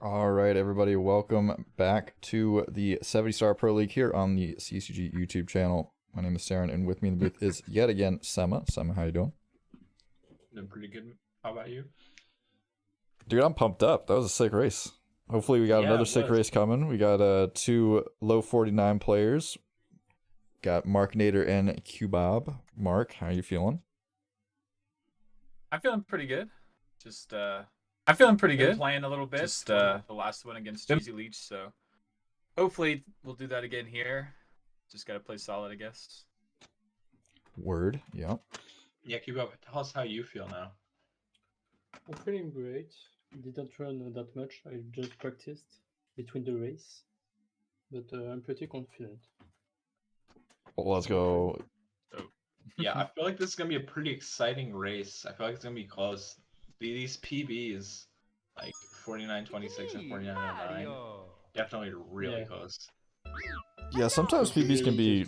All right, everybody, welcome back to the 70 Star Pro League here on the CCG YouTube channel. My name is Saren, and with me in the booth is yet again Sema. Sema, how you doing? Doing pretty good. How about you? Dude, I'm pumped up. That was a sick race. Hopefully we got another sick race coming. We got two low 49 players. Got Markinator and Keubab. Mark, how you feeling? I'm feeling pretty good. I'm feeling pretty good. Playing a little bit. The last one against Jeezy Leech, so hopefully we'll do that again here. Just gotta play solid, I guess. Word, yeah. Yeah, Keubab, tell us how you feel now. I'm feeling great. Didn't run that much. I just practiced between the race, but I'm pretty confident. Well, let's go. Yeah, I feel like this is gonna be a pretty exciting race. I feel like it's gonna be close. These PBs, like 49.26 and 49.09, definitely really close. Yeah, sometimes PBs can be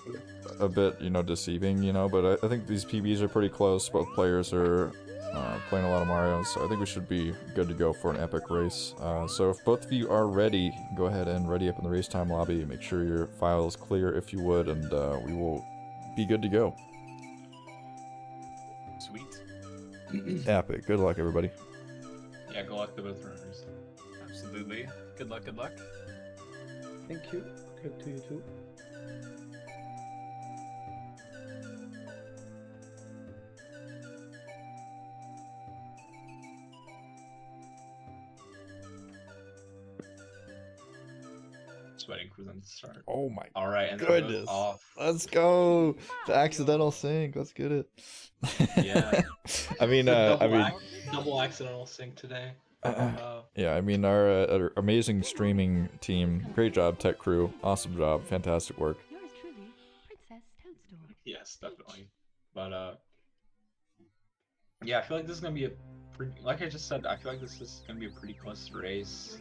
a bit, deceiving, but I think these PBs are pretty close. Both players are playing a lot of Mario, so I think we should be good to go for an epic race. So if both of you are ready, go ahead and ready up in the race time lobby. Make sure your file is clear if you would, and we will be good to go. Sweet. Epic. Good luck, everybody. Yeah, good luck to both runners. Absolutely. Good luck, good luck. Thank you. Good luck to you too. Sweating for them to start. Oh my Alright, and goodness. Off. Let's go. The accidental sync. Let's get it. Yeah. I mean, double accidental sync today. Yeah, I mean, our amazing streaming team, great job, tech crew, awesome job, fantastic work. Yours truly, Princess Toadstool. Yes, definitely. But yeah, I feel like this is gonna be a pretty, like I just said, I feel like this is gonna be a pretty close race.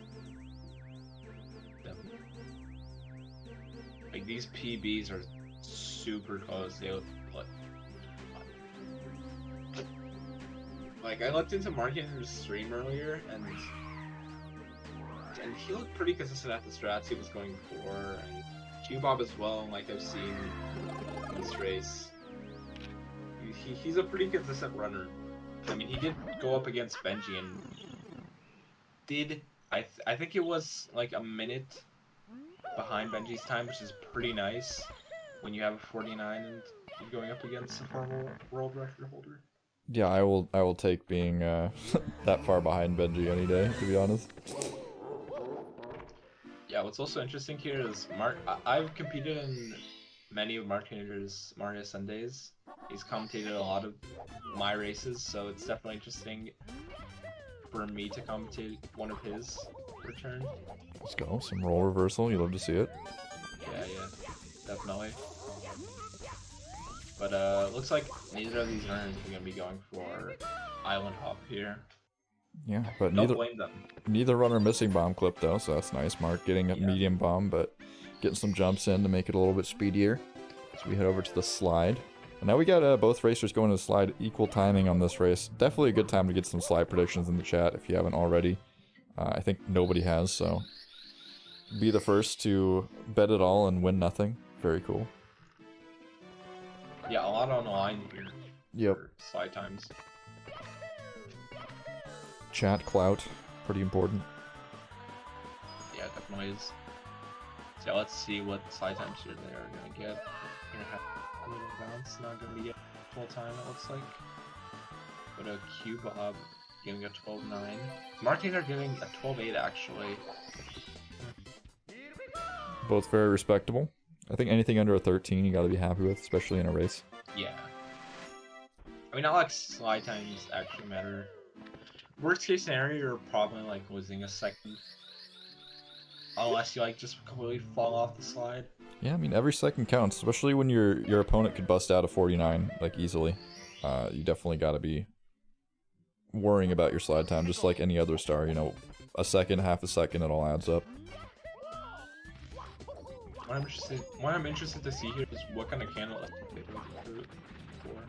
Like these PBs are super close. They look like I looked into Markinator's stream earlier, and he looked pretty consistent at the strats he was going for, and Keubab as well. Like I've seen in this race, he's a pretty consistent runner. I mean, he did go up against Benji and I think it was like a minute behind Benji's time, which is pretty nice when you have a 49 and you're going up against a former world record holder. Yeah, I will take being that far behind Benji any day, to be honest. Yeah, what's also interesting here is I've competed in many of Markinator's Mario Sundays. He's commentated a lot of my races, so it's definitely interesting for me to commentate one of his return. Let's go, some roll reversal, you love to see it. Yeah, definitely. But looks like neither of these runners are gonna be going for island hop here. Yeah, but Don't blame them. Neither runner missing bomb clip though, so that's nice. Mark getting a medium bomb, but getting some jumps in to make it a little bit speedier. So we head over to the slide. And now we got both racers going to the slide, equal timing on this race. Definitely a good time to get some slide predictions in the chat if you haven't already. I think nobody has, so be the first to bet it all and win nothing. Very cool. Yeah, a lot on the line here. Yep. For slide times. Chat clout, pretty important. Yeah, it definitely is. So let's see what slide times here they are gonna get. Gonna have a little bounce, not gonna be full time it looks like. But a Keubab giving a 12.9. Markinator giving a 12.8 actually. Both very respectable. I think anything under a 13 you gotta be happy with, especially in a race. Yeah. I mean, not like slide times actually matter. Worst case scenario, you're probably like losing a second. Unless you like just completely fall off the slide. Yeah, I mean every second counts, especially when your opponent could bust out a 49 like easily. You definitely gotta be worrying about your slide time, just like any other star. You know, a second, half a second, it all adds up. What I'm interested to see here is what kind of candle they go for.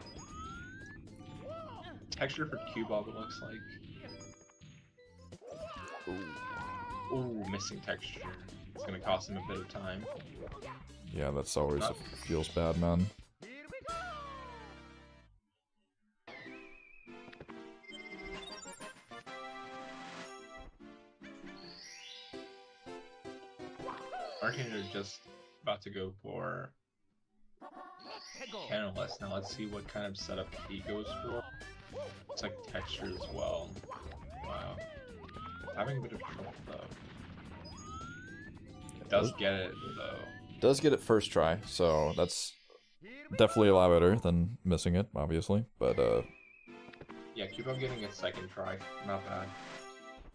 Texture for Keubab, it looks like. Ooh. Ooh, missing texture. It's gonna cost him a bit of time. Yeah, that's always feels bad, man. Markinator just about to go for Canalist. Now let's see what kind of setup he goes for. It's like texture as well. Wow. Having a bit of trouble though. Does get it though. Does get it first try, so that's definitely a lot better than missing it, obviously. But yeah, Keubab getting a second try, not bad.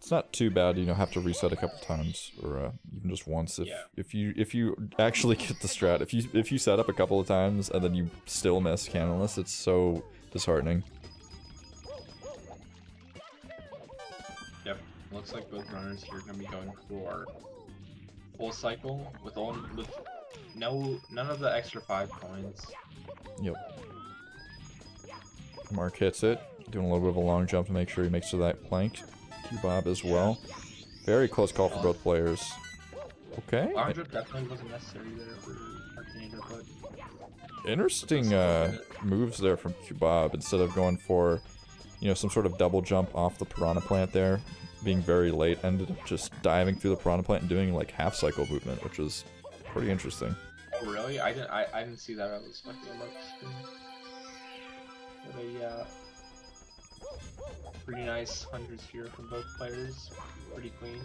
it's not too bad. You know, have to reset a couple times, or even just once. If you actually get the strat, if you set up a couple of times and then you still miss Canalist, it's so disheartening. Yep, looks like both runners here are gonna be going for full cycle with none of the extra 5 coins. Yep. Mark hits it, doing a little bit of a long jump to make sure he makes it to that plank. Keubab as well. Very close call for both players. Okay. Long jump definitely wasn't necessary there for Markinator, but interesting moves there from Keubab. Instead of going for, you know, some sort of double jump off the piranha plant there, being very late, ended up just diving through the piranha plant and doing like half cycle movement, which was pretty interesting. Oh really? I didn't see that. I was looking at the screen. But yeah, pretty nice hundreds here from both players. Pretty clean.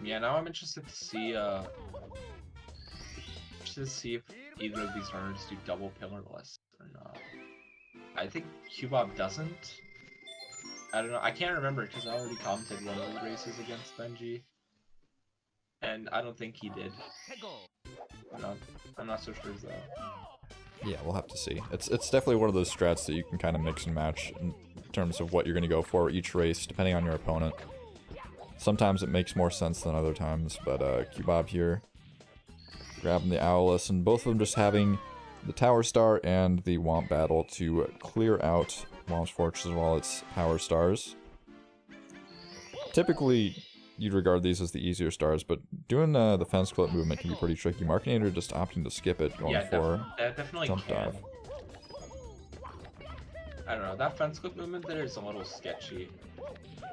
Yeah, now I'm interested to see if either of these runners do double pillarless or not. I think Keubab doesn't. I don't know. I can't remember because I already commented one of the races against Benji, and I don't think he did. I'm not so sure though. Yeah, we'll have to see. It's definitely one of those strats that you can kind of mix and match in terms of what you're going to go for each race, depending on your opponent. Sometimes it makes more sense than other times, but Keubab here grabbing the Owless, and both of them just having the Tower Star and the Womp Battle to clear out Womp's Fortress while it's Power Stars. Typically, you'd regard these as the easier stars, but doing the fence clip movement can be pretty tricky. Markinator just opting to skip it, going for definitely jump dive. I don't know, that fence clip movement there is a little sketchy.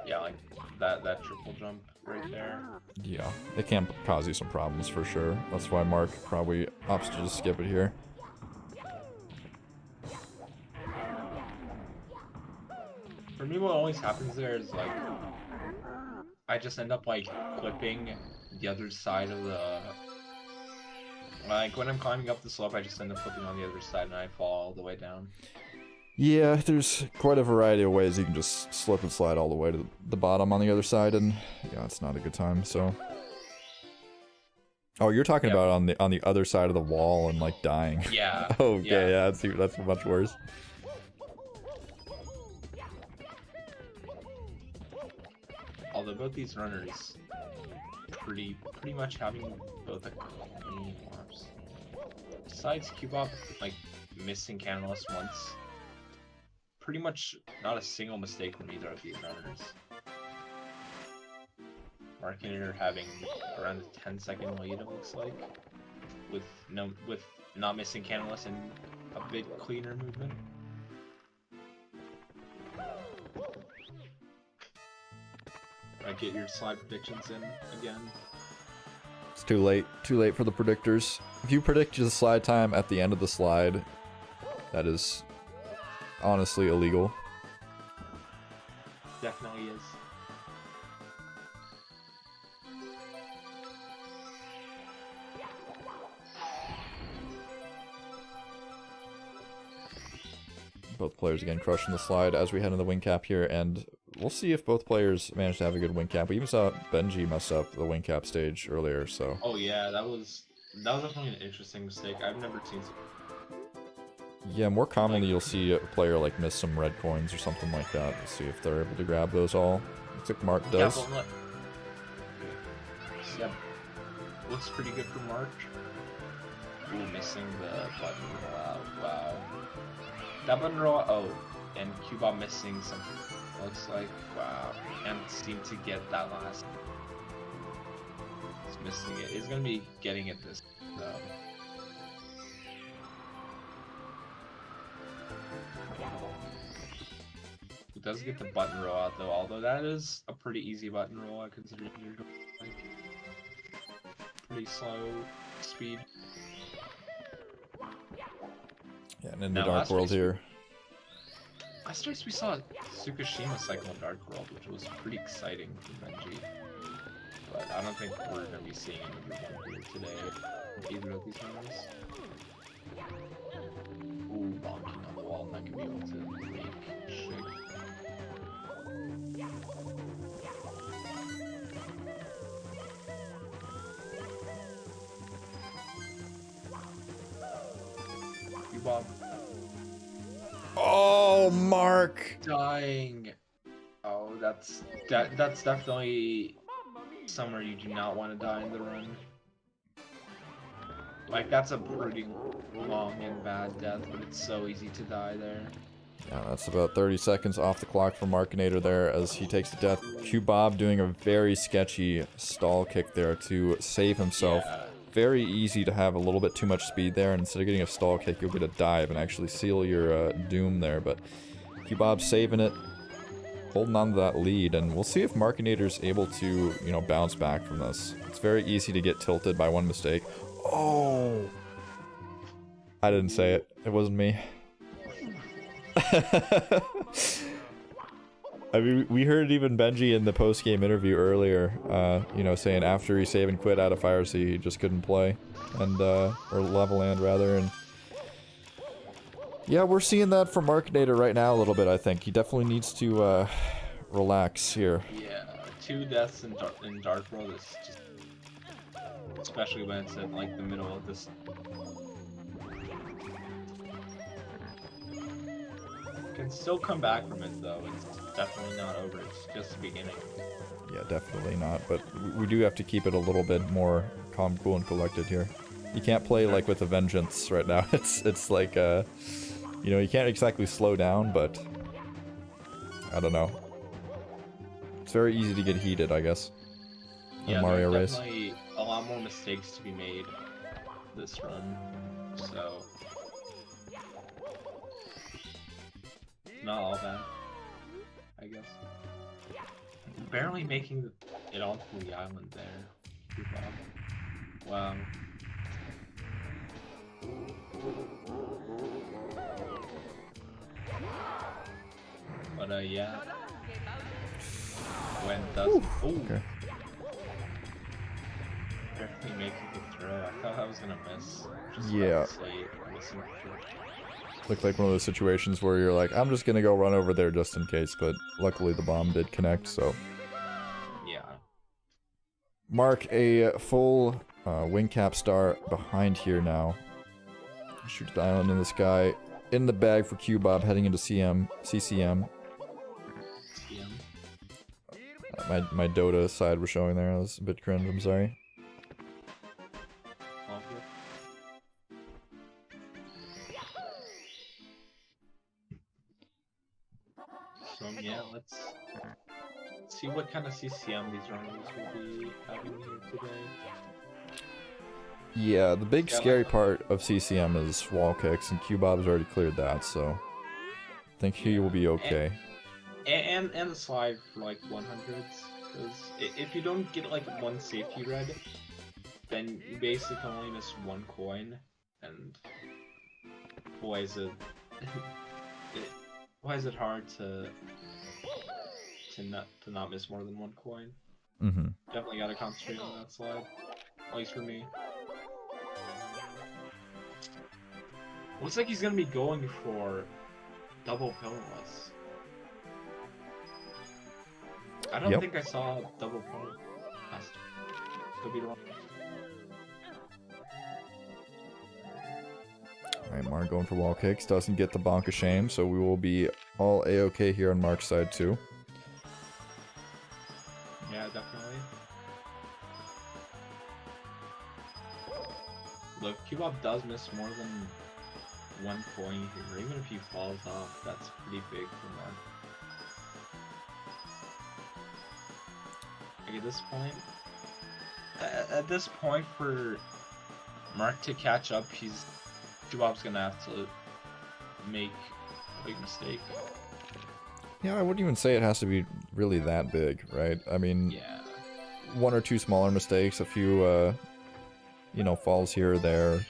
Yeah, like that triple jump right there. Yeah, it can cause you some problems for sure. That's why Mark probably opts to just skip it here. For me, what always happens there is like I just end up like clipping the other side of the. Like when I'm climbing up the slope, I just end up clipping on the other side and I fall all the way down. Yeah, there's quite a variety of ways you can just slip and slide all the way to the bottom on the other side, and yeah, it's not a good time. So, oh, you're talking about on the other side of the wall and like dying. Yeah. Okay, yeah, that's much worse. Although both these runners pretty much having both a clean warps. Besides Keubab like missing Canalist once. Pretty much not a single mistake from either of these runners. Markinator having around a 10-second lead, it looks like, with not missing Canalist and a bit cleaner movement. Alright, get your slide predictions in again. It's too late for the predictors. If you predict the slide time at the end of the slide, that is honestly illegal. Definitely is. Both players again crushing the slide as we head into the wing cap here, and we'll see if both players manage to have a good wing cap. We even saw Benji mess up the wing cap stage earlier, so. Oh yeah, that was definitely an interesting mistake. I've never seen. Yeah, more commonly you'll see a player like miss some red coins or something like that. Let's see if they're able to grab those all. Looks like Mark does. Yeah, but yep. Looks pretty good for Mark. Ooh, missing the button rollout. Wow. That button rollout. Oh, And Keubab missing something. Looks like, wow. Can't seem to get that last. He's missing it. He's gonna be getting it this though. He does get the button roll out though, although that is a pretty easy button roll. I consider you're going like pretty slow speed. Yeah, and in Now, the Dark last World race here. Last race we saw Tsukishima cycle in Dark World, which was pretty exciting for Benji. But I don't think we're gonna be seeing him here today. Either of these runners. Ooh, bonking on the wall, not gonna be able to make shit. Keubab Oh, Mark! dying. Oh, that's definitely somewhere you do not want to die in the run. Like, that's a pretty long and bad death, but it's so easy to die there. Yeah, that's about 30 seconds off the clock for Markinator there as he takes the death. Keubab doing a very sketchy stall kick there to save himself. Yeah. Very easy to have a little bit too much speed there, and instead of getting a stall kick, you'll get a dive and actually seal your doom there. But Keubab saving it, holding on to that lead, and we'll see if Markinator's able to, you know, bounce back from this. It's very easy to get tilted by one mistake. Oh! I didn't say it. It wasn't me. I mean, we heard even Benji in the post-game interview earlier, you know, saying after he save and quit out of Fire Sea, he just couldn't play, and, or Lava Land rather, and yeah, we're seeing that from Markinator right now a little bit, I think. He definitely needs to, relax here. Yeah, 2 deaths in Dark World is just... Especially when it's at, like, the middle of this... Can still come back from it, though. It's definitely not over. It's just the beginning. Yeah, definitely not, but we do have to keep it a little bit more calm, cool, and collected here. You can't play, like, with a vengeance right now. It's like, you know, you can't exactly slow down, but... I don't know. It's very easy to get heated, I guess. In Yeah, Mario there's Race. definitely a lot more mistakes to be made this run, so... Not all bad, I guess. Barely making it onto the island there. Keubab. Wow. But yeah. When does Okay. barely making the throw. I thought I was gonna miss. Just Yeah. missing the throw. Looked like one of those situations where you're like, I'm just gonna go run over there just in case, but luckily the bomb did connect, so. Yeah. Mark, a full wing cap star behind here now. Shoots the island in the sky. In the bag for Keubab heading into CCM. TM. My Dota side was showing there. I was a bit cringe, I'm sorry. All good. So yeah, let's see what kind of CCM these runners will be having here today. Yeah, the big Yeah, scary like- part of CCM is wall kicks, and Keubab's already cleared that, so I think he will be okay. And the slide for like 100s, because if you don't get like one safety red, then you basically only miss 1 coin, and boy is it, why is it hard to not miss more than 1 coin? Mm-hmm. Definitely gotta concentrate on that slide, at least for me. Looks like he's gonna be going for double pillarless. I don't Yep. think I saw double pillar last. Could be wrong. Alright, Mark going for wall kicks. Doesn't get the bonk of shame, so we will be all A-okay here on Mark's side too. Yeah, definitely. Look, Keubab does miss more than one coin here, even if he falls off, that's pretty big for Mark. Like at this point for Mark to catch up, Keubab's gonna have to make a big mistake. Yeah, I wouldn't even say it has to be really that big, right? I mean, Yeah. one or two smaller mistakes, a few, you know, falls here or there.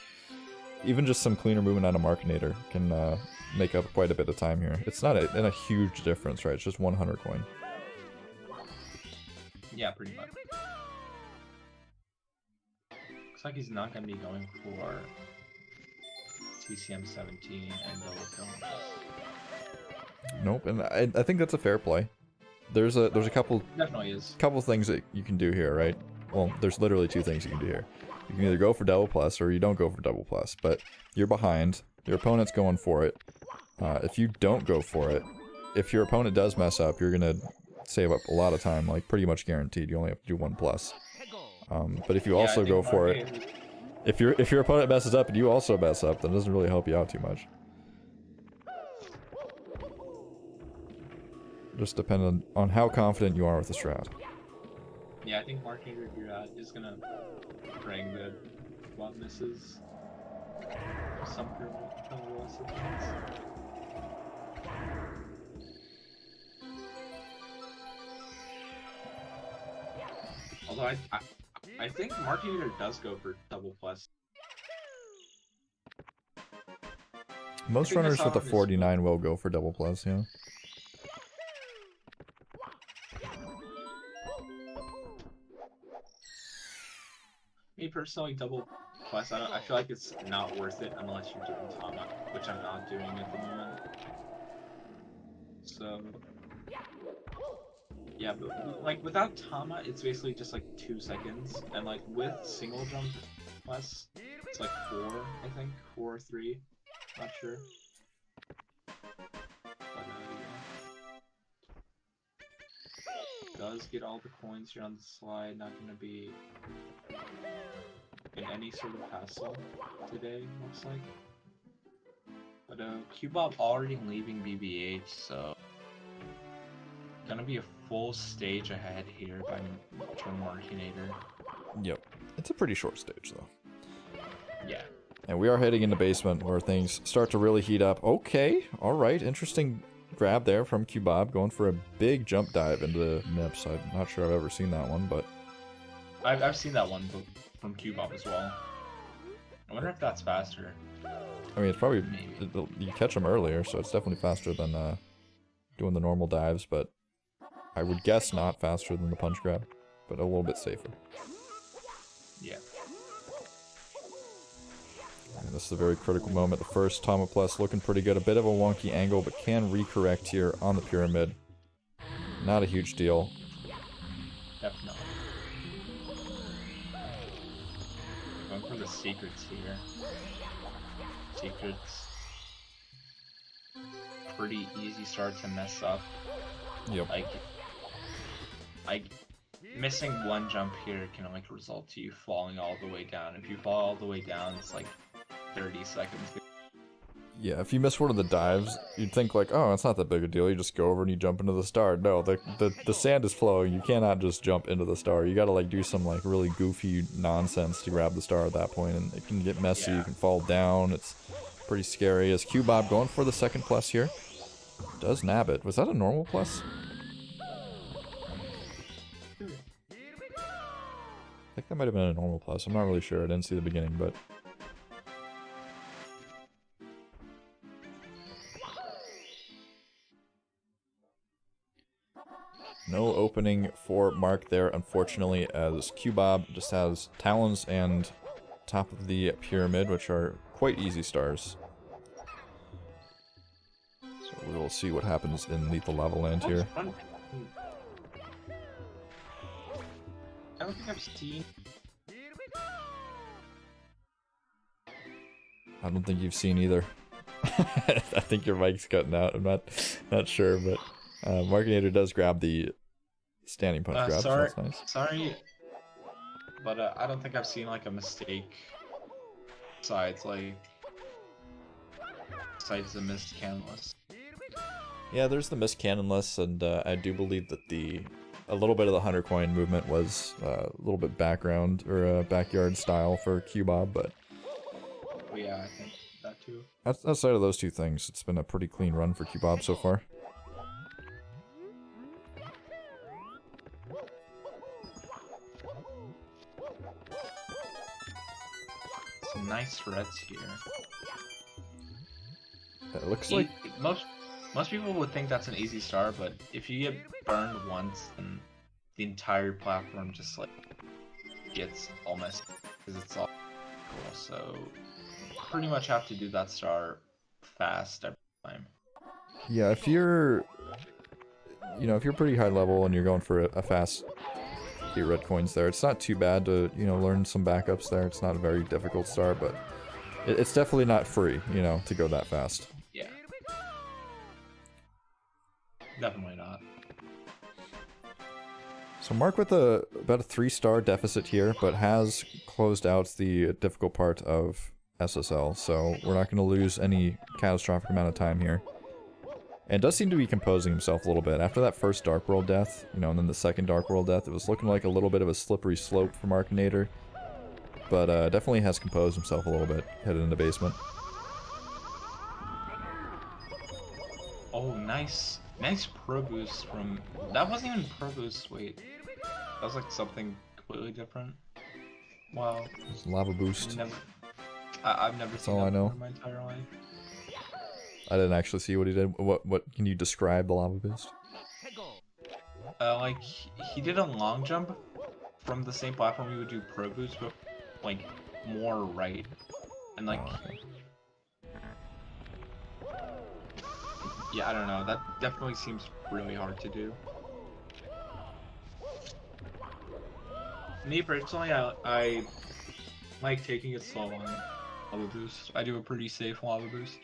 Even just some cleaner movement on a Markinator can make up quite a bit of time here. It's not a huge difference, right? It's just 100 coin. Yeah, pretty much. Looks like he's not going to be going for TCM 17 and double kill. Nope, and I think that's a fair play. There's a couple Definitely is. couple things that you can do here, right? Well, there's literally two things you can do here. You can either go for double plus or you don't go for double plus, but you're behind. Your opponent's going for it. If you don't go for it, if your opponent does mess up, you're gonna save up a lot of time, like pretty much guaranteed. You only have to do 1 plus. But if you also go for it, if your opponent messes up and you also mess up, then it doesn't really help you out too much. Just depending on how confident you are with the strat. Yeah, I think Markinator is gonna bring the one misses some criminal situations. Although I think Markinator does go for double plus. Most runners with a 49 will go for double plus, yeah. Me personally, double plus, I feel like it's not worth it unless you're doing Tama, which I'm not doing at the moment. So, yeah, but like without Tama, it's basically just like 2 seconds, and like with single jump plus, it's like 4, I think, 4 or 3, not sure. But does get all the coins here on the slide, not gonna be in any sort of hassle today, looks like. But Keubab already leaving BBH, so gonna be a full stage ahead here by Markinator. Yep. It's a pretty short stage, though. Yeah. And we are heading into basement where things start to really heat up. Okay, alright, interesting grab there from Keubab, going for a big jump dive into the MIPS. I'm not sure I've ever seen that one, but... I've seen that one from Keubab as well. I wonder if that's faster. I mean, it's probably... you catch them earlier, so it's definitely faster than doing the normal dives, but I would guess not faster than the punch grab, but a little bit safer. Yeah. And this is a very critical moment. The first Tama Plus looking pretty good. A bit of a wonky angle, but can recorrect here on the pyramid. Not a huge deal. Definitely. Going for the secrets here. Secrets. Pretty easy start to mess up. Yep. Like missing one jump here can like result to you falling all the way down. If you fall all the way down, it's like 30 seconds. Yeah, if you miss one of the dives, you'd think like, oh, it's not that big a deal. You just go over and you jump into the star. No, the sand is flowing. You cannot just jump into the star. You gotta like do some like really goofy nonsense to grab the star at that point, and it can get messy. Yeah. You can fall down. It's pretty scary. As Keubab going for the second plus here, does nab it. Was that a normal plus? I think that might have been a normal plus. I'm not really sure. I didn't see the beginning, but... No opening for Mark there, unfortunately, as Keubab just has Talons and top of the pyramid, which are quite easy stars. So we will see what happens in Lethal Lava Land here. I don't think I've seen. I don't think you've seen either. I think your mic's cutting out. I'm not sure, but Markinator does grab the standing punch grab, Sorry, so that's nice. sorry, but I don't think I've seen like a mistake besides like besides the missed canonless. Yeah, there's the missed cannonless, and I do believe that a little bit of the 100 coin movement was a little bit background or backyard style for Keubab, but But yeah, I think that too. outside of those two things, it's been a pretty clean run for Keubab so far. Some nice threats here. It looks like Most people would think that's an easy star, but if you get burned once, then the entire platform just like gets all messy because it's all cool. So pretty much have to do that star fast every time. yeah, if you're pretty high level and you're going for a fast 8 red coins there, it's not too bad to learn some backups there. It's not a very difficult star, but it's definitely not free, to go that fast. Yeah. Definitely not. So Mark with about a 3-star deficit here, but has closed out the difficult part of SSL, so we're not going to lose any catastrophic amount of time here. And does seem to be composing himself a little bit. After that first Dark World death, and then the second Dark World death, it was looking like a little bit of a slippery slope for Markinator. But definitely has composed himself a little bit, headed into basement. Oh, nice. Nice pro boost from... That wasn't even pro boost, wait. That was like something completely different. Wow. It's lava boost. I've never seen all that I know. in my entire life. I didn't actually see what he did. What can you describe the lava boost? Like, he did a long jump from the same platform he would do pro boost, but like more right. And like... Yeah, I don't know. That definitely seems really hard to do. Me personally, I like taking it slow on lava boost. I do a pretty safe lava boost.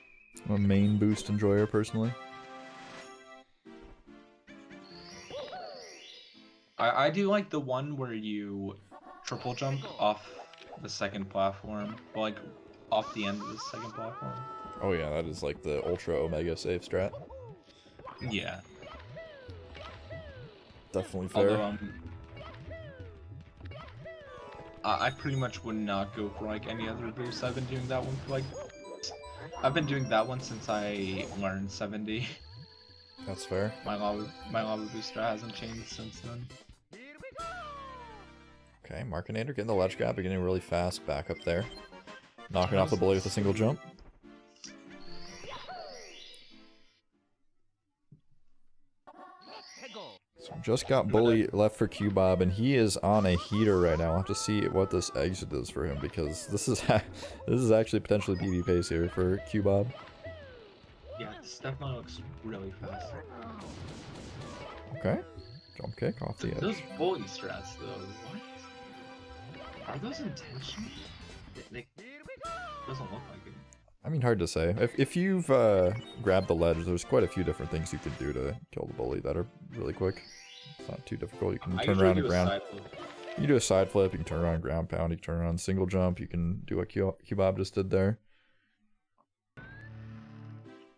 I'm a main boost enjoyer, personally. I do like the one where you triple jump off the second platform, or like off the end of the second platform. Oh yeah, that is like the ultra omega safe strat. Yeah. Definitely fair. Although, I pretty much would not go for like any other boost. I've been doing that one for like... I've been doing that one since I learned 70. That's fair. My lava boost strat hasn't changed since then. Okay, Markinator getting the ledge grab, getting really fast back up there. Knocking off the bully with a single jump. So just got bully left for Keubab, and he is on a heater right now. I'll have to see what this exit is for him, because this is actually potentially PB pace here for Keubab. Yeah, this definitely looks really fast. Okay, jump kick off the edge. Those bully strats though, what? Are those intentional? They doesn't look like it. I mean, hard to say. If you've grabbed the ledge, there's quite a few different things you can do to kill the bully that are really quick. It's not too difficult. You can turn around and ground. You can do a side flip, you can turn around ground pound, you can turn around single jump, you can do what Keubab just did there.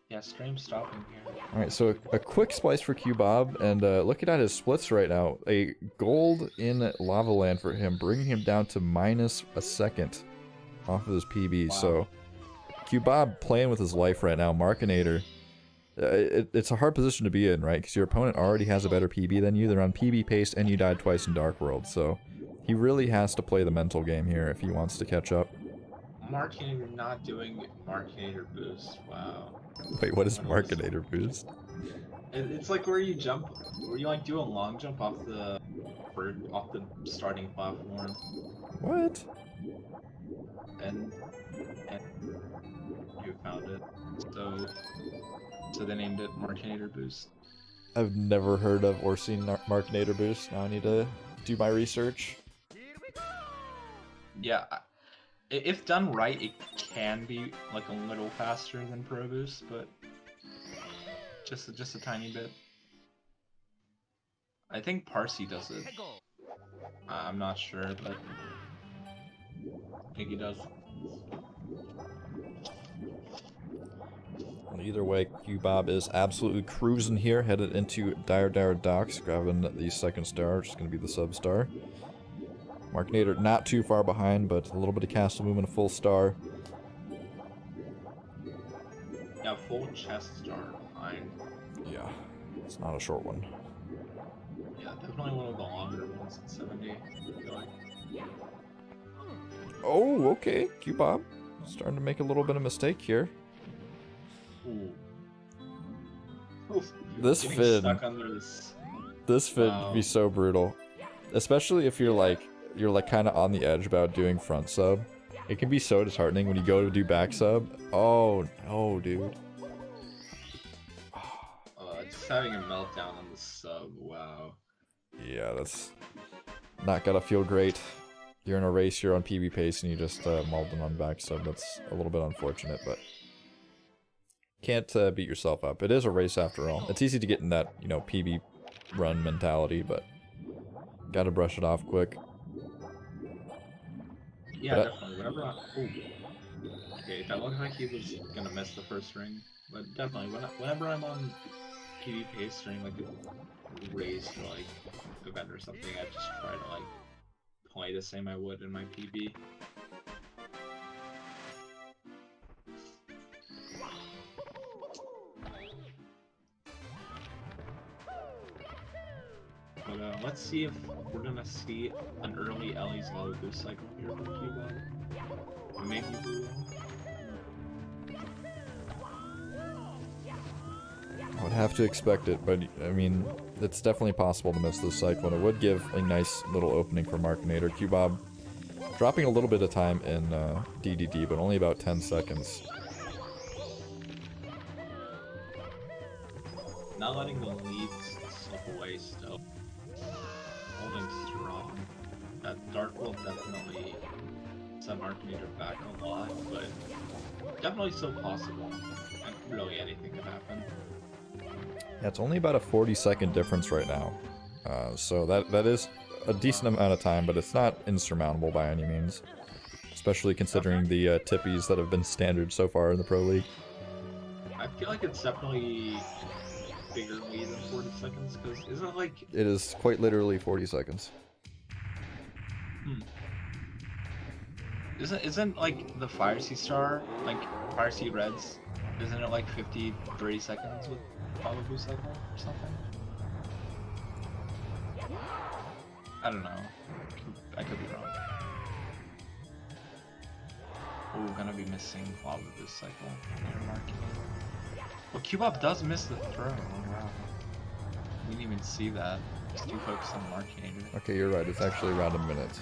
Yeah, stream stopping here. Alright, so a quick splice for Keubab, and looking at his splits right now, a gold in Lava Land for him, bringing him down to minus a second off of his PB, Wow. so Keubab playing with his life right now. Markinator, it's a hard position to be in, right? Because your opponent already has a better PB than you, they're on PB pace, and you died twice in Dark World, so he really has to play the mental game here if he wants to catch up. Markinator not doing Markinator boost, wow. Wait, what is Markinator boost? It's like where you jump, where you like do a long jump off the starting platform, What? and you found it. So they named it Markinator boost. I've never heard of or seen Markinator boost. Now I need to do my research. Yeah, if done right, it can be like a little faster than Pro Boost, but just a tiny bit. I think Parsi does it. I'm not sure, but I think he does. Well, either way, Keubab is absolutely cruising here, headed into Dire Docks, grabbing the second star, which is going to be the sub-star. Markinator not too far behind, but a little bit of castle movement, a full star. Yeah, full chest star behind. Yeah, it's not a short one. Yeah, definitely one of the longer ones at 70. I feel like. Oh, okay, Keubab starting to make a little bit of mistake here. Ooh. Oof. This Getting Finn, stuck under this. this Finn would be so brutal, especially if you're like kind of on the edge about doing front sub. It can be so disheartening when you go to do back sub. Oh no, dude. Just having a meltdown on the sub. Wow. Yeah, that's not gotta feel great. You're in a race, you're on PB pace, and you just mauled them on back sub. That's a little bit unfortunate, but can't beat yourself up. It is a race after all. It's easy to get in that, you know, PB run mentality, but gotta brush it off quick. Yeah, But definitely. Whenever ooh. Okay, that looked like he was gonna miss the first ring, but definitely whenever I'm on PB pace during like a race or like event or something, I just try to like play the same I would in my PB. But let's see if we're gonna see an early Ellie's low boost cycle here from Keubab. Maybe we will. I would have to expect it, but I mean, it's definitely possible to miss this cycle, and it would give a nice little opening for Markinator. Keubab dropping a little bit of time in DDD, but only about 10 seconds. Not letting the lead slip away still. Holding strong. That Dark will definitely send Markinator back a lot, but definitely still possible. And really anything could happen. Yeah, it's only about a 40-second difference right now. So that is a decent amount of time, but it's not insurmountable by any means. Especially considering the tippies that have been standard so far in the Pro League. I feel like it's definitely bigger lead than 40 seconds, because isn't it like... It is quite literally 40 seconds. Isn't like the Fire Sea Star, like Fire Sea Reds, isn't it like 53 seconds with Follow Boost cycle or something? I don't know. I could be wrong. Oh, gonna be missing Follow Boost cycle near Markinator. Well, Keubab does miss the throw. Oh, wow. We didn't even see that. Just too focused on Markinator. Okay, you're right. It's actually around a minute.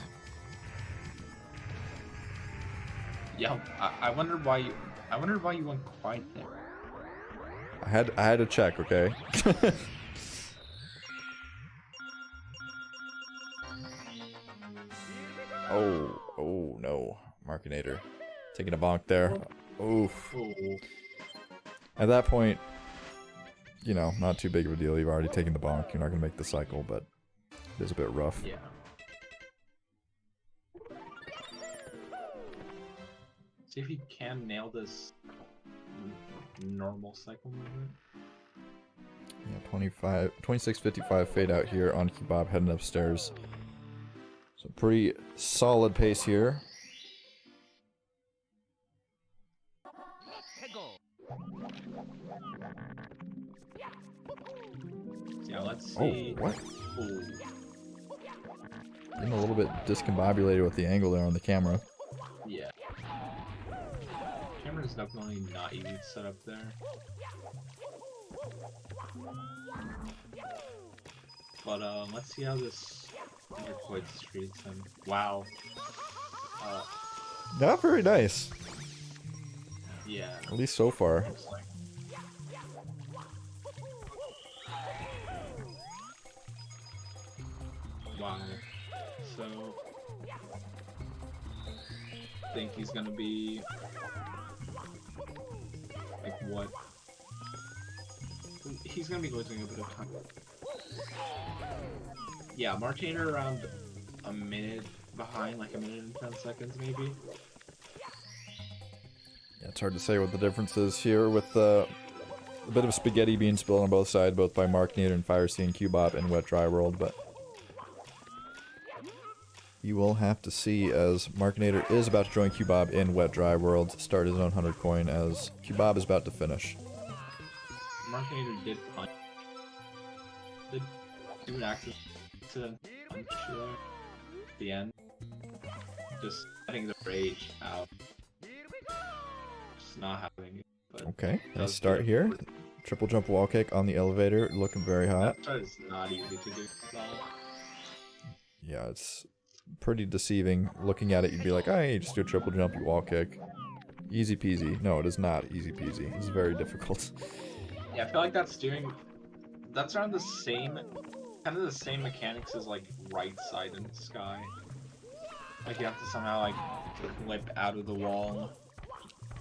Yeah, I wondered why you went quiet there. I had to check, okay? Oh no. Markinator. Taking a bonk there. Oof. Oh. At that point, you know, not too big of a deal. You've already taken the bonk. You're not going to make the cycle, but it is a bit rough. Yeah. See if you can nail this normal cycle movement. Yeah, 26:55 fade out here on Keubab heading upstairs. So pretty solid pace here. Yeah, let's Oh, see. what? Ooh. Getting a little bit discombobulated with the angle there on the camera. Yeah. Camera is definitely not easy to set up there. But let's see how this Underquoit treats him. Wow. Not very nice. Yeah. At least so far. Looks like. Wow. So, I think he's gonna be like what? He's gonna be losing a bit of time. Yeah, Markinator around a minute behind, like a minute and 10 seconds maybe. Yeah, it's hard to say what the difference is here with a bit of spaghetti being spilled on both sides, both by Markinator and Firesea and Keubab and Wet Dry World, but you will have to see as Markinator is about to join Keubab in Wet Dry World, start his own 100 coin as Keubab is about to finish. Markinator did punch. Did do an accident punch there at the end. Just letting the rage out. Just not having it. But Okay, it let's does start get here. worth it. Triple jump wall kick on the elevator, looking very hot. That try is not easy to do. So. Yeah, it's pretty deceiving. Looking at it, you'd be like, oh, you just do a triple jump, you wall kick. Easy peasy. No, it is not easy peasy. It's very difficult. Yeah, I feel like that's around the same, kind of the same mechanics as like right side in the sky. Like you have to somehow like flip out of the wall.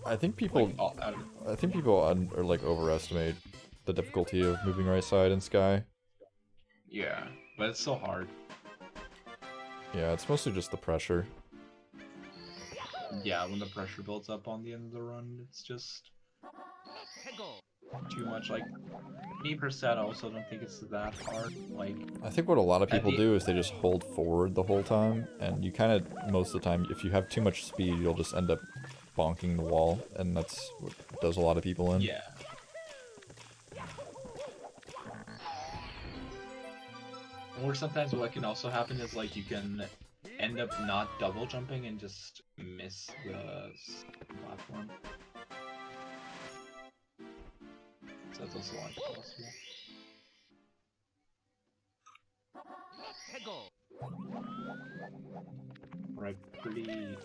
I think people, Like, out of are like overestimate the difficulty of moving right side in sky. Yeah, but it's so hard. Yeah, it's mostly just the pressure. Yeah, when the pressure builds up on the end of the run, it's just too much. Like me per set, I also don't think it's that hard. Like I think what a lot of people the- do is they just hold forward the whole time, and you kind of, most of the time, if you have too much speed, you'll just end up bonking the wall, and that's what does a lot of people in. yeah. Or sometimes what can also happen is like you can end up not double jumping and just miss the platform. So that's also like possible. Right, pretty.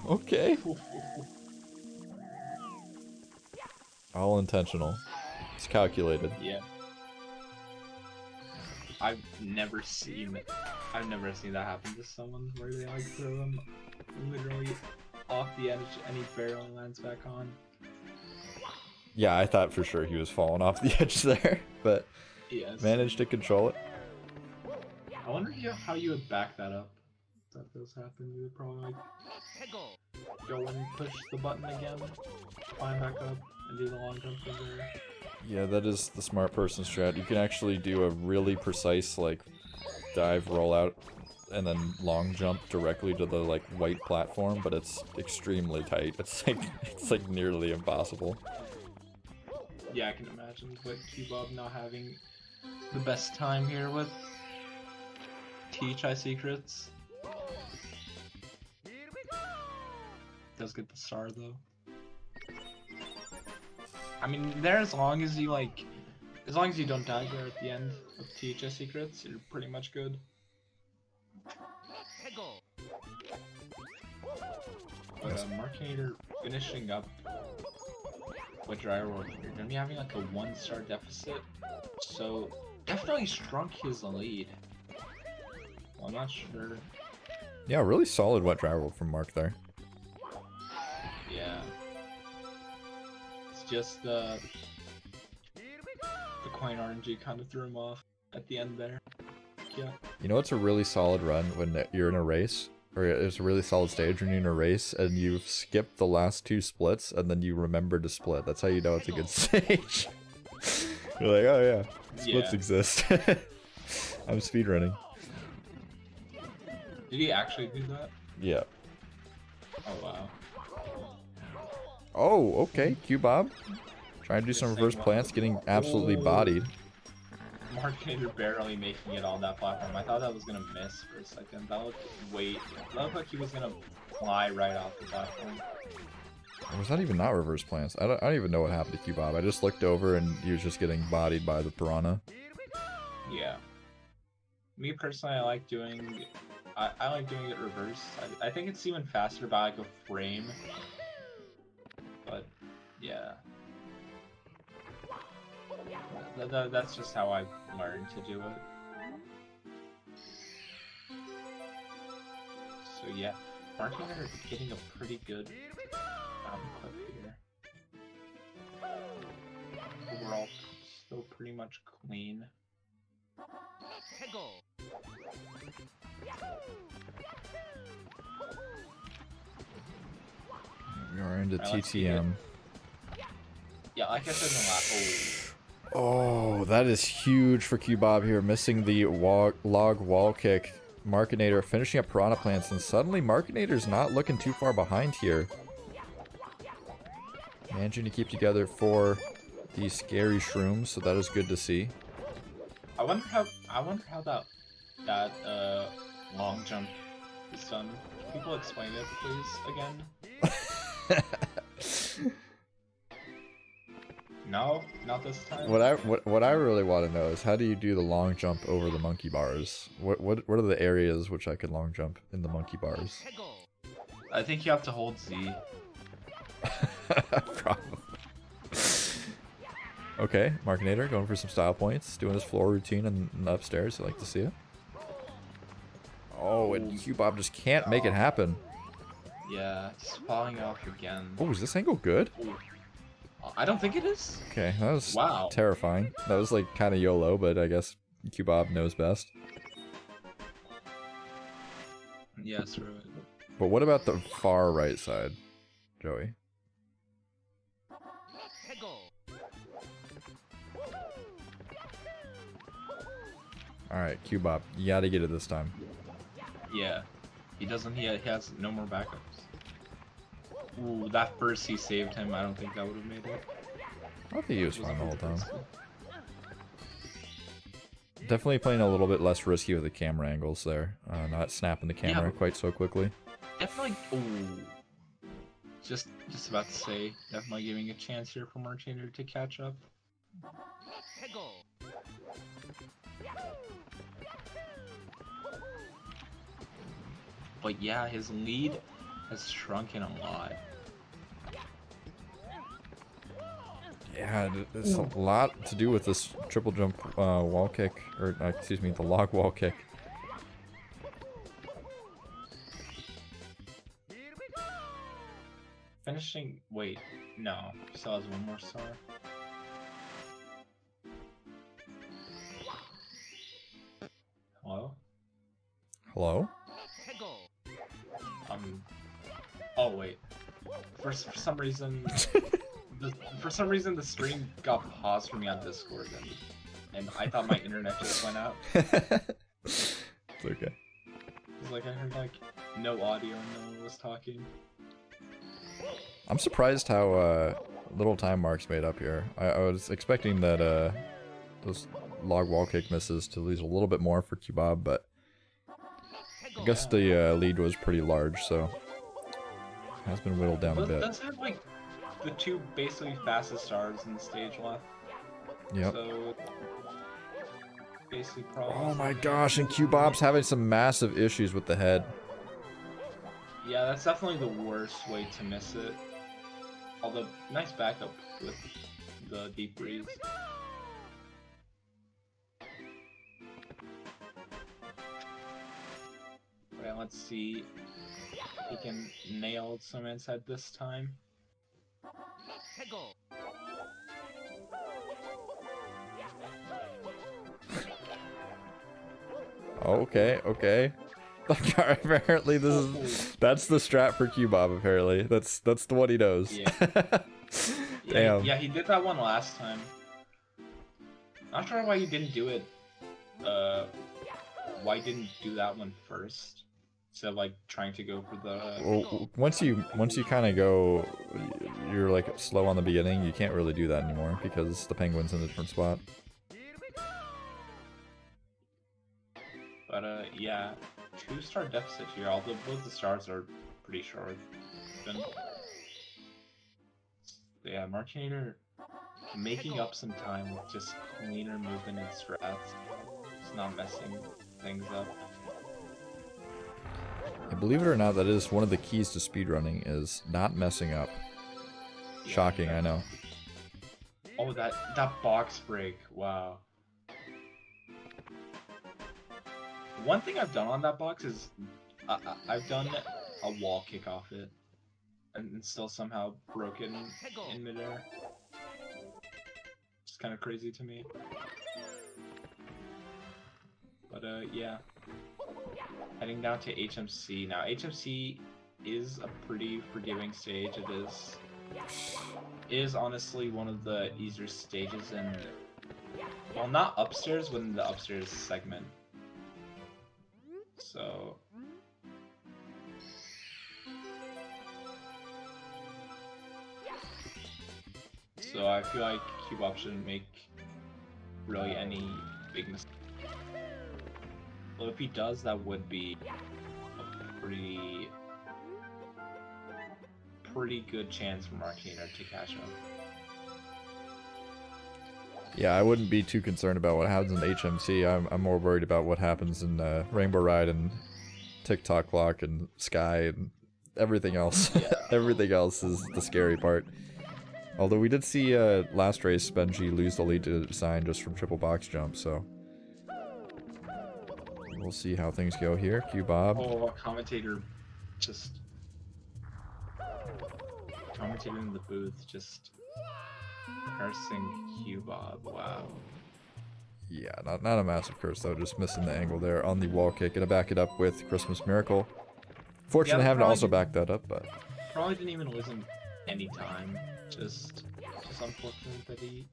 Okay. All intentional. It's calculated. Yeah. I've never seen that happen to someone where they like throw them literally off the edge and he barely lands back on. Yeah, I thought for sure he was falling off the edge there, but Yes. managed to control it. I wonder how you would back that up. If that does happen, you would probably like go and push the button again, climb back up, and do the long jump from there. Yeah, that is the smart person strat. You can actually do a really precise, like, dive rollout and then long jump directly to the, like, white platform, but it's extremely tight. It's like nearly impossible. Yeah, I can imagine, but Keubab not having the best time here with THI secrets. Does get the star though. I mean, there as long as you don't die there at the end of THI secrets, you're pretty much good. But Markinator finishing up with Dry World, you're gonna be having like a 1-star deficit, so definitely shrunk his lead. Well, I'm not sure. Yeah, really solid wet dry roll from Mark there. Yeah. It's just the coin RNG kind of threw him off at the end there. Yeah. You know, it's a really solid run when you're in a race, or it's a really solid stage when you're in a race and you've skipped the last 2 splits and then you remember to split. That's how you know it's a good stage. You're like, oh yeah, splits Yeah. exist. I'm speedrunning. Did he actually do that? Yeah. Oh wow. Oh, okay, Keubab. Trying to do some reverse plants, getting absolutely bodied. Markinator barely making it on that platform. I thought that was gonna miss for a second. That looked like he was gonna fly right off the platform. Or was that even not reverse plants? I don't even know what happened to Keubab. I just looked over and he was just getting bodied by the piranha. Yeah. Me personally, I like doing it reverse. I think it's even faster by like a frame. But yeah. That's just how I've learned to do it. So yeah, Markinator getting a pretty good clip here. Overall, still pretty much clean. We are into I like seeing it. TTM. Yeah, like I said in the last. Oh, that is huge for Keubab here, missing the log wall kick. Markinator finishing up Piranha Plants, and suddenly Markinator's not looking too far behind here. Managing to keep together for the scary shrooms, so that is good to see. I wonder how that long jump is done. Can people explain it, please, again? No, not this time. What I really want to know is, how do you do the long jump over the monkey bars? What are the areas which I could long jump in the monkey bars? I think you have to hold Z. Probably. Okay, Markinator going for some style points, doing his floor routine and upstairs. I like to see it. Oh, and Keubab just can't make it happen. Yeah, just falling off again. Oh, is this angle good? Ooh. I don't think it is. Okay, that was Wow. terrifying. That was like kind of YOLO, but I guess Keubab knows best. Yeah, screw it. But what about the far right side, Joey? Alright, Keubab, you gotta get it this time. Yeah. He doesn't, he has no more backups. Ooh, that first he saved him, I don't think that would have made it. I think he was fine the whole time. Definitely playing a little bit less risky with the camera angles there. Not snapping the camera quite so quickly. Definitely, ooh. Just about to say, definitely giving a chance here for Markinator to catch up. But yeah, his lead has shrunken a lot. Yeah, there's a lot to do with this triple jump wall kick, or excuse me, the log wall kick. Finishing, wait, no, still has one more star. Hello? Hello? Oh wait. For some reason, the stream got paused for me on Discord, and I thought my internet just went out. It's okay. It's like I heard like no audio and no one was talking. I'm surprised how little time Mark's made up here. I was expecting that those log wall kick misses to lose a little bit more for Keubab, but I guess the lead was pretty large, so has been whittled down a bit. Does have like the two basically fastest stars in the stage left. Yep. So basically Oh my gosh, and Keubab's having some massive issues with the head. Yeah, that's definitely the worst way to miss it. Although, nice backup with the deep breeze. Okay, let's see if he can nail some inside this time. Okay, okay. Apparently that's the strat for Keubab, apparently. That's the one he knows. Yeah. Damn. Yeah, he did that one last time. Not sure why he didn't do it. Why he didn't do that one first? Instead of like trying to go for the. Well, once you kind of go, you're like slow on the beginning. You can't really do that anymore because the penguin's in a different spot. But yeah, 2-star deficit here. Although both the stars are pretty short. Yeah, Markinator making up some time with just cleaner movement and strats. Just not messing things up. And believe it or not, that is one of the keys to speedrunning, is not messing up. Shocking, I know. Oh, that box break, wow. One thing I've done on that box is I've done a wall kick off it and still somehow broken in midair. It's kind of crazy to me. But yeah. Heading down to HMC. Now HMC is a pretty forgiving stage. It is is honestly one of the easier stages in, well, not upstairs, but in the upstairs segment. So I feel like Keubab shouldn't make really any big mistakes. Well, if he does, that would be a pretty good chance for Markinator to catch him. Yeah, I wouldn't be too concerned about what happens in HMC. I'm more worried about what happens in Rainbow Ride and TikTok Clock and Sky and everything else. Yeah. Everything else is the scary part. Although we did see last race Benji lose the lead to Sign just from triple box jump, so we'll see how things go here. Keubab. Oh, a commentator just commentating in the booth, just cursing Keubab. Wow. Yeah, not a massive curse though, just missing the angle there on the wall kick. Gonna back it up with Christmas Miracle. Fortunately, Yeah, having to also probably- back that up, but Probably didn't even lose him any time. Just unfortunate that he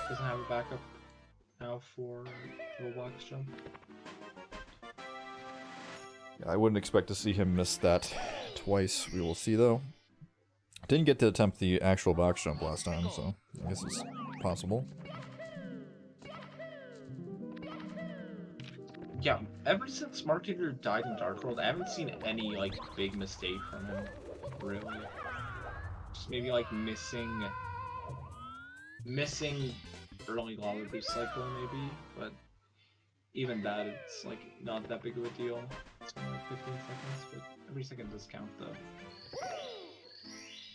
doesn't have a backup now for triple box jump. I wouldn't expect to see him miss that twice. We will see though. Didn't get to attempt the actual box jump last time, so I guess it's possible. Yeah, ever since Markinator died in Dark World, I haven't seen any like big mistake from him. Really, just maybe like missing early lava boost cycle maybe, but even that, it's like not that big of a deal. It's only like 15 seconds, but every second does count though.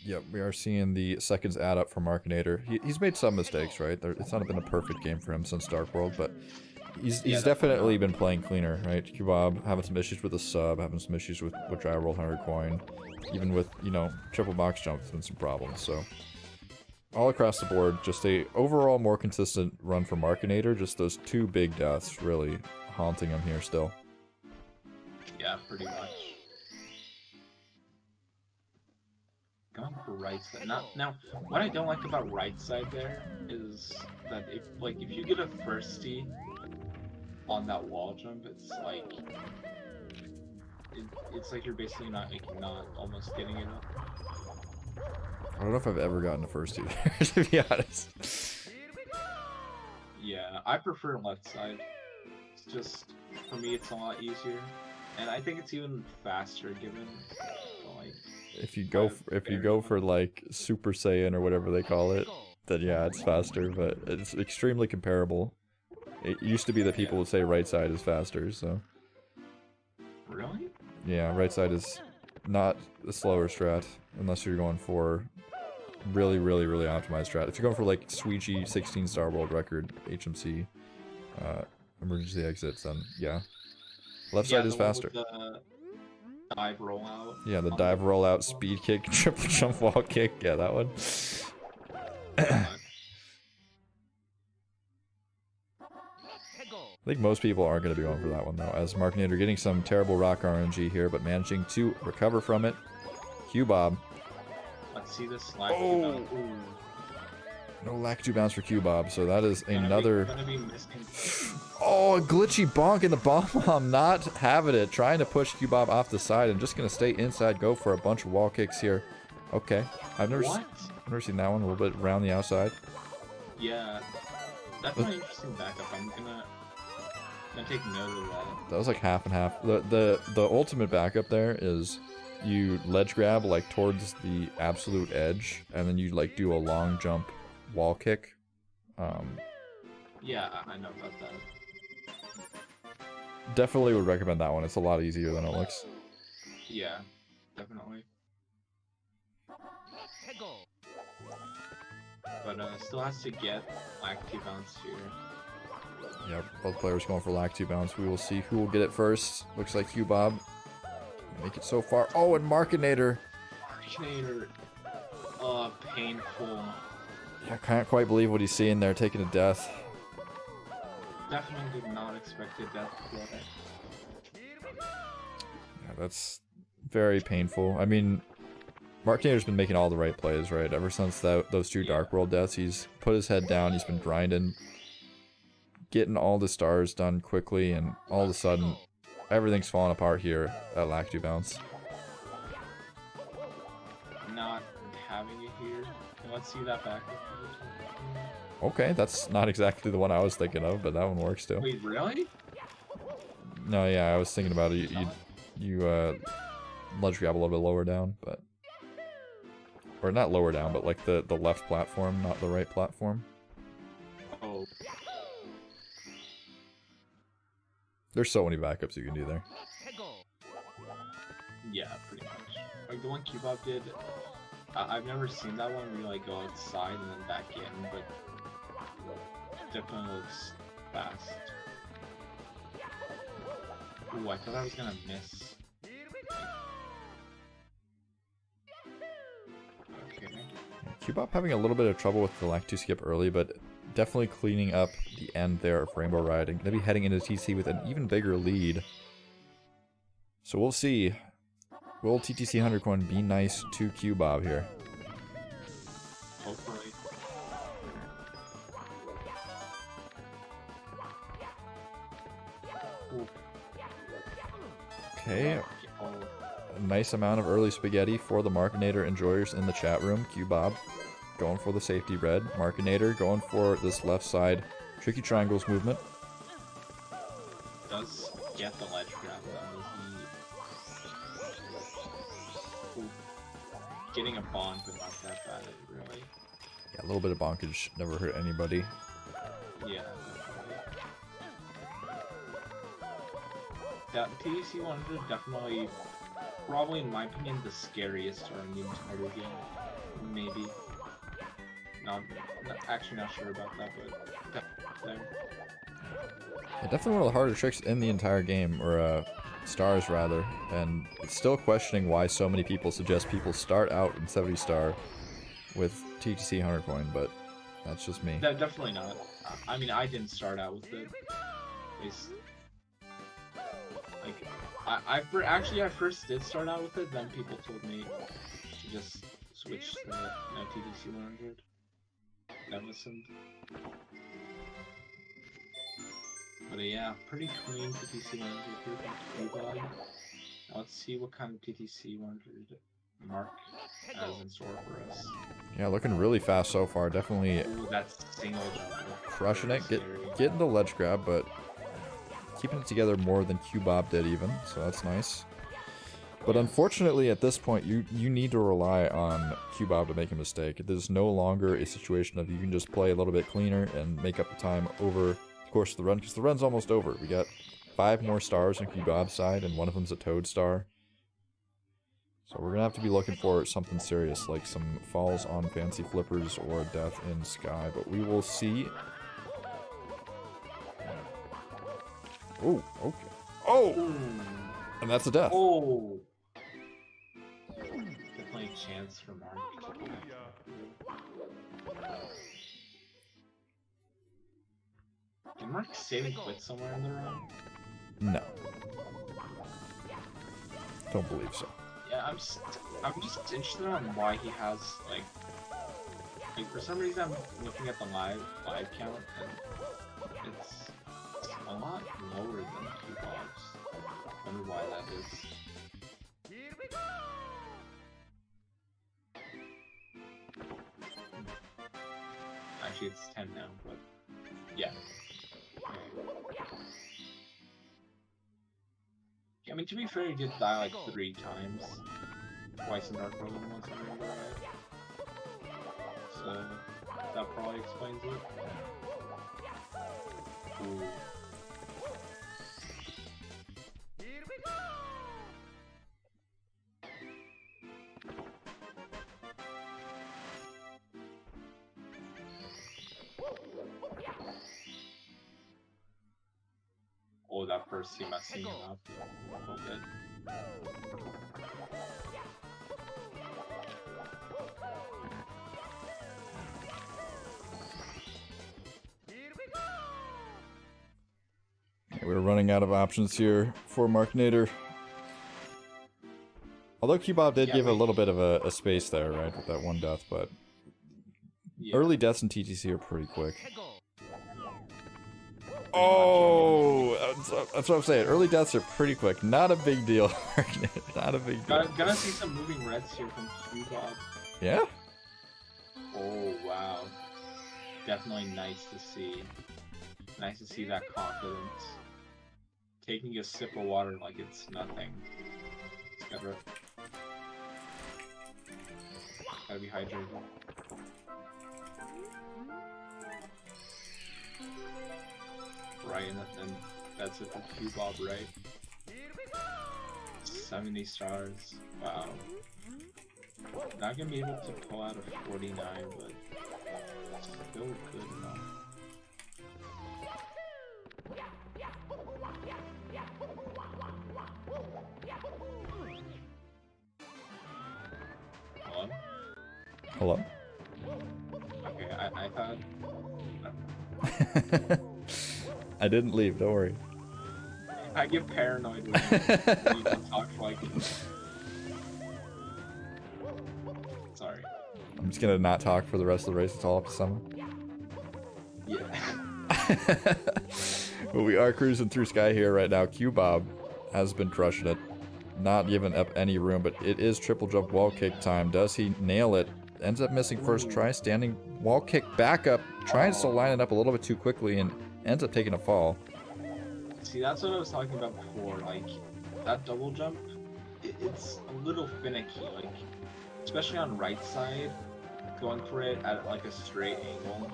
Yep, we are seeing the seconds add up for Markinator. He's made some mistakes, right? It's not been a perfect game for him since Dark World, but he's definitely been playing cleaner, right? Keubab having some issues with the sub, having some issues with dry roll 100 coin, even with, you know, triple box jump, there's been some problems. So all across the board, just a overall more consistent run for Markinator. Just those two big deaths really haunting him here still. Yeah, pretty much. Going for right side. Now, what I don't like about right side there is that if you get a firstie on that wall jump, it's like you're basically not almost getting it up. I don't know if I've ever gotten a first two there, to be honest. Yeah, I prefer left side. It's just, for me, it's a lot easier, and I think it's even faster given like. If you go for like Super Saiyan or whatever they call it, then yeah, it's faster, but it's extremely comparable. It used to be that people would say right side is faster, so. Really? Yeah, right side is not a slower strat, unless you're going for really optimized strat. If you're going for like Suichi 16-star world record HMC emergency exits, then yeah. Left side is faster. Dive rollout. Yeah, the dive rollout, speed kick, triple jump wall kick. Yeah, that one. I think most people aren't going to be going for that one though, as Markinator getting some terrible rock RNG here, but managing to recover from it. Keubab. Let's see this lag. Oh! No lack 2 bounce for Keubab, so that is another. Oh, a glitchy bonk in the bomb. Not having it. Trying to push Keubab off the side and just going to stay inside, go for a bunch of wall kicks here. Okay. I've never seen that one. A little bit around the outside. Yeah. That's an interesting backup. I'm gonna take note of that. That was like half and half. The ultimate backup there is you ledge grab like towards the absolute edge, and then you like do a long jump wall kick. Yeah, I know about that. Definitely would recommend that one. It's a lot easier than it looks. Yeah, definitely. But still has to get Lacti bounce here. Yep, both players going for lack 2 bounce. We will see who will get it first. Looks like Keubab. Make it so far. Oh, and Markinator. Markinator. Painful. Yeah, I can't quite believe what he's seeing there, taking a death. Definitely did not expect a death there. Yeah, that's very painful. I mean, Markinator's been making all the right plays, right? Ever since those two Dark World deaths, he's put his head down, he's been grinding, getting all the stars done quickly, and all of a sudden, everything's falling apart here at Lactu Bounce. Not having it here. Let's see that back. Okay, that's not exactly the one I was thinking of, but that one works too. Wait, really? No, yeah, I was thinking about it. You ledge grab a little bit lower down, but... Or not lower down, but like the left platform, not the right platform. Oh. There's so many backups you can do there. Yeah, pretty much. Like the one Keubab did, I've never seen that one where you like go outside and then back in, but definitely looks fast. Ooh, I thought I was gonna miss. Okay. Keubab having a little bit of trouble with the Lactu skip early, but definitely cleaning up the end there of Rainbow Ride and gonna be heading into TC with an even bigger lead. So we'll see. Will TTC 100 coin be nice to Keubab here? Hopefully. Ooh. Okay, Oh, a nice amount of early spaghetti for the Markinator enjoyers in the chat room. Keubab going for the safety red. Markinator going for this left side tricky triangles movement. does get the ledge grab though. Ooh. Getting a bond, but not that bad, really. Yeah, a little bit of bonkage never hurt anybody. Yeah, definitely. That TDC 100 definitely, probably in my opinion, the scariest star in the entire game. Maybe. Actually not sure about that, but definitely there. Yeah, definitely one of the harder tricks in the entire game, or stars rather, and it's still questioning why so many people suggest people start out in 70 star with TTC 100 coin, but that's just me. Definitely not. I mean, I didn't start out with it. It's, like, I first did start out with it, then people told me to just switch to TTC 100. I listened. But yeah, pretty clean TTC 100 here from Keubab. Now let's see what kind of TTC 100 Mark has in store for us. Yeah, looking really fast so far. Definitely Ooh, that's single jump. crushing it. Scary. Getting the ledge grab, but keeping it together more than Keubab did even, so that's nice. But unfortunately, at this point, you need to rely on Keubab to make a mistake. There's no longer a situation of you can just play a little bit cleaner and make up the time over the course of the run, because the run's almost over. We got 5 more stars on Keubab's side, and one of them's a Toad star. So we're gonna have to be looking for something serious, like some falls on Fancy Flippers or a death in Sky, but we will see. Oh, okay. Oh! And that's a death. Oh! Definitely a chance for Mark to Can Mark save and quit somewhere in the run? No. Don't believe so. Yeah, I'm just interested on why he has like for some reason I'm looking at the live count and it's a lot lower than Keubab's. I wonder why that is. Actually, it's 10 now, but yeah. I mean, to be fair, he did die like 3 times. Twice in Dark World and once in Rainbow Ride. So, that probably explains it. Ooh. Oh, that first team messing him up a little bit. We're running out of options here for Markinator. Although Keubab did Yeah, give a wait. little bit of a space there, right, with that one death, but Yeah. early deaths in TTC are pretty quick. Pretty Oh, that's what I'm saying. Early deaths are pretty quick. Not a big deal. Not a big deal. Gonna see some moving reds here from Keubab. Yeah? Oh wow. Definitely nice to see. Nice to see that confidence. Taking a sip of water like it's nothing. It's gotta be hydrated. Right, and that's it for Keubab, right? 70 stars. Wow. Not gonna be able to pull out a 49, but still good enough. Hello? Hello? Okay, I thought... I didn't leave, don't worry. I get paranoid when you don't talk like Sorry. I'm just gonna not talk for the rest of the race. It's all up to someone. Yeah. But we are cruising through Sky here right now. Keubab has been crushing it. Not giving up any room, but it is triple jump wall kick time. Does he nail it? Ends up missing first try, standing wall kick back up, trying to still line it up a little bit too quickly, and ends up taking a fall. See, that's what I was talking about before. Like, that double jump, it's a little finicky. Like, especially on right side, going for it at like a straight angle.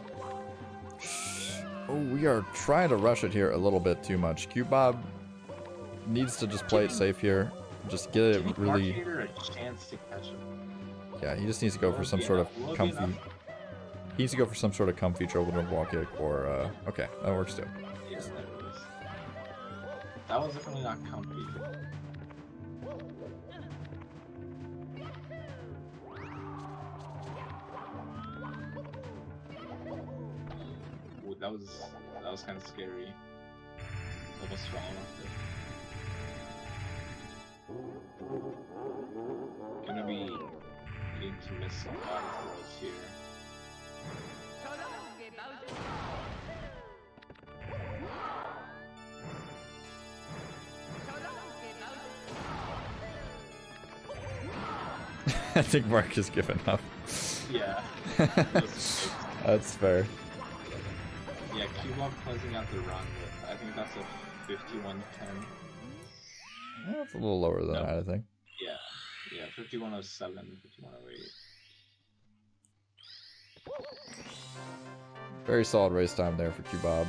Oh, we are trying to rush it here a little bit too much. Keubab needs to just play it safe here. Just get it really... Markinator a chance to catch him. Yeah, he just needs to go for some sort of comfy... He needs to go for some sort of comfy triple jump wall kick or... Okay, that works too. Yeah, that is. That was definitely not comfy. Ooh, that was kind of scary. Almost fell off it. Gonna be needing to miss some body throws here. I think Mark has given up. Yeah. That's fair. Yeah, Keubab closing out the run, but I think that's a 51-10. That's a little lower than that, I think. Yeah, 5107, 5108. Very solid race time there for Keubab.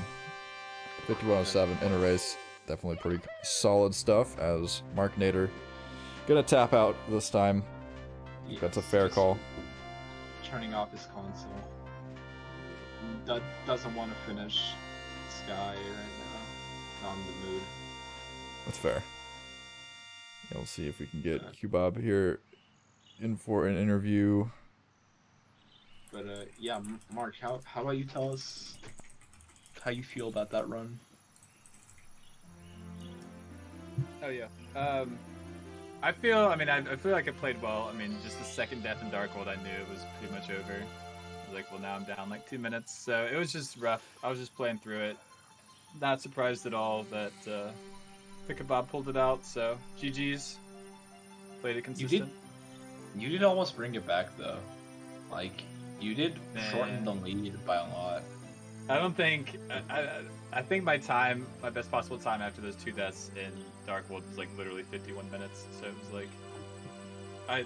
5107 in a race. Definitely pretty solid stuff as Markinator gonna tap out this time. Yeah, That's a fair call. Turning off his console. Doesn't want to finish Sky right now. Not in the mood. That's fair. Yeah, we'll see if we can get Keubab here in for an interview. But yeah, Mark, how about you tell us how you feel about that run? Oh yeah. I feel like I played well. I mean, just the second death in Dark World, I knew it was pretty much over. I was like, well, now I'm down like 2 minutes, so it was just rough. I was just playing through it. Not surprised at all that Keubab pulled it out. So GG's. Played it consistent. You did almost bring it back though. Like you did shorten the lead by a lot. I don't think. I think my best possible time after those 2 deaths in Dark World was like literally 51 minutes. So it was like, I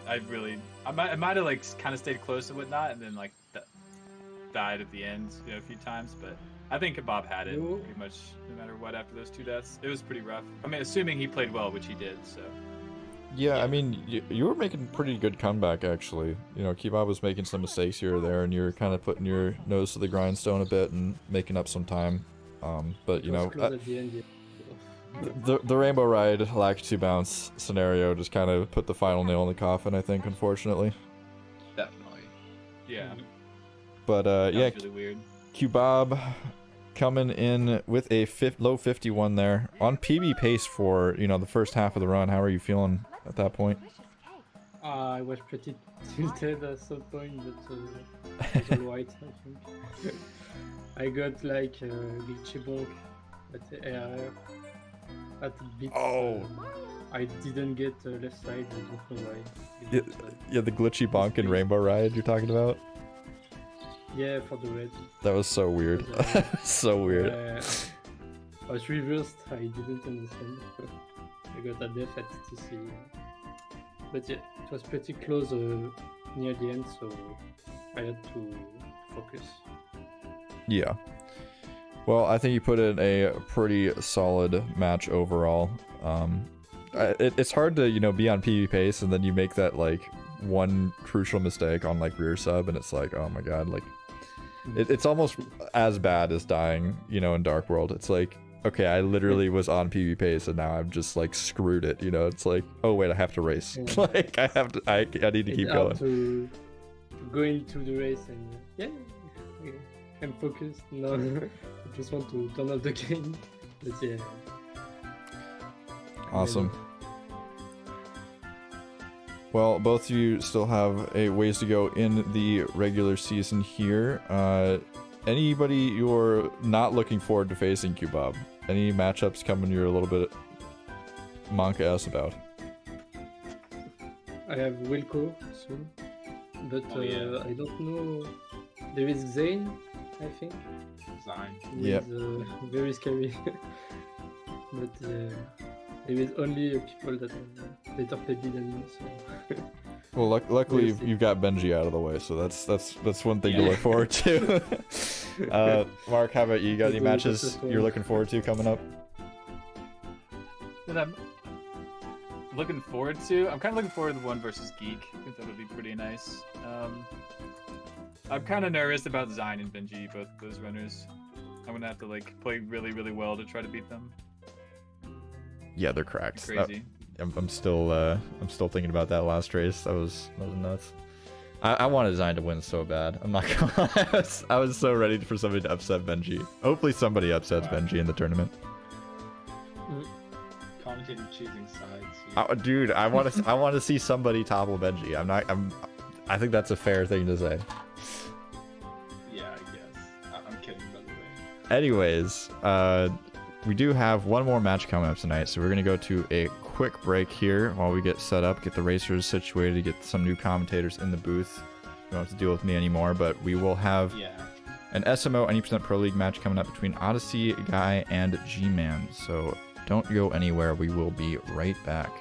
might have like kind of stayed close and whatnot, and then like died at the end, a few times. But I think Keubab had it pretty much no matter what after those 2 deaths. It was pretty rough. I mean, assuming he played well, which he did. So. Yeah, I mean, you were making pretty good comeback, actually. Keubab was making some mistakes here or there, and you're kind of putting your nose to the grindstone a bit and making up some time. But, the Rainbow Ride lack 2 bounce scenario just kind of put the final nail in the coffin, I think, unfortunately. Definitely. Yeah. But, yeah, really weird. Keubab coming in with a low 51 there on PB pace for, the first half of the run. How are you feeling at that point? I was pretty tilted at some point, but it was alright, I think. I got like glitchy bonk at the AR at a bit. Oh. I didn't get left side, I don't know why. Yeah, yeah, the glitchy bonk in Rainbow Ride you're talking about? Yeah, for the red. That was so weird. So weird. I was reversed, I didn't understand. I got a death at TC. But yeah, it was pretty close near the end, so I had to focus. Yeah. Well, I think you put in a pretty solid match overall. It's hard to, you know, be on PvP pace and then you make that like one crucial mistake on like rear sub and it's like, oh my god, like it's almost as bad as dying, you know, in Dark World. It's like, okay, I literally was on PvP pace and now I've just like screwed it, you know. It's like, oh wait, I have to race. Yeah. Like I need to keep going. To go into the race and yeah, I'm focused. No, I just want to turn off the game. But yeah. Awesome. Well, both of you still have a ways to go in the regular season here. Anybody you're not looking forward to facing, Keubab? Any matchups coming you're a little bit monka-ass about? I have Wilco soon, but I don't know. There is Zane, I think. Design. Yeah. Very scary. But there is only people that are better paid than me. So. Well, luckily you've got Benji out of the way, so that's one thing to look forward to. Mark, how about you? You got any matches you're looking forward to coming up? That I'm looking forward to? I'm kind of looking forward to the one versus Geek. I think that would be pretty nice. I'm kind of nervous about Zine and Benji, both those runners. I'm gonna have to like play really, really well to try to beat them. Yeah, they're cracked. Crazy. I'm still thinking about that last race. That was nuts. I wanted Zine to win so bad. I'm not gonna lie. I was so ready for somebody to upset Benji. Hopefully somebody upsets Benji in the tournament. Commentator choosing sides. Dude, I want to see somebody topple Benji. I think that's a fair thing to say. Yeah, I guess. I'm kidding, by the way. Anyways, we do have one more match coming up tonight, so we're gonna go to a quick break here while we get set up, get the racers situated, get some new commentators in the booth. You don't have to deal with me anymore, but we will have an SMO 90% Pro League match coming up between Odyssey Guy and G-Man. So don't go anywhere. We will be right back.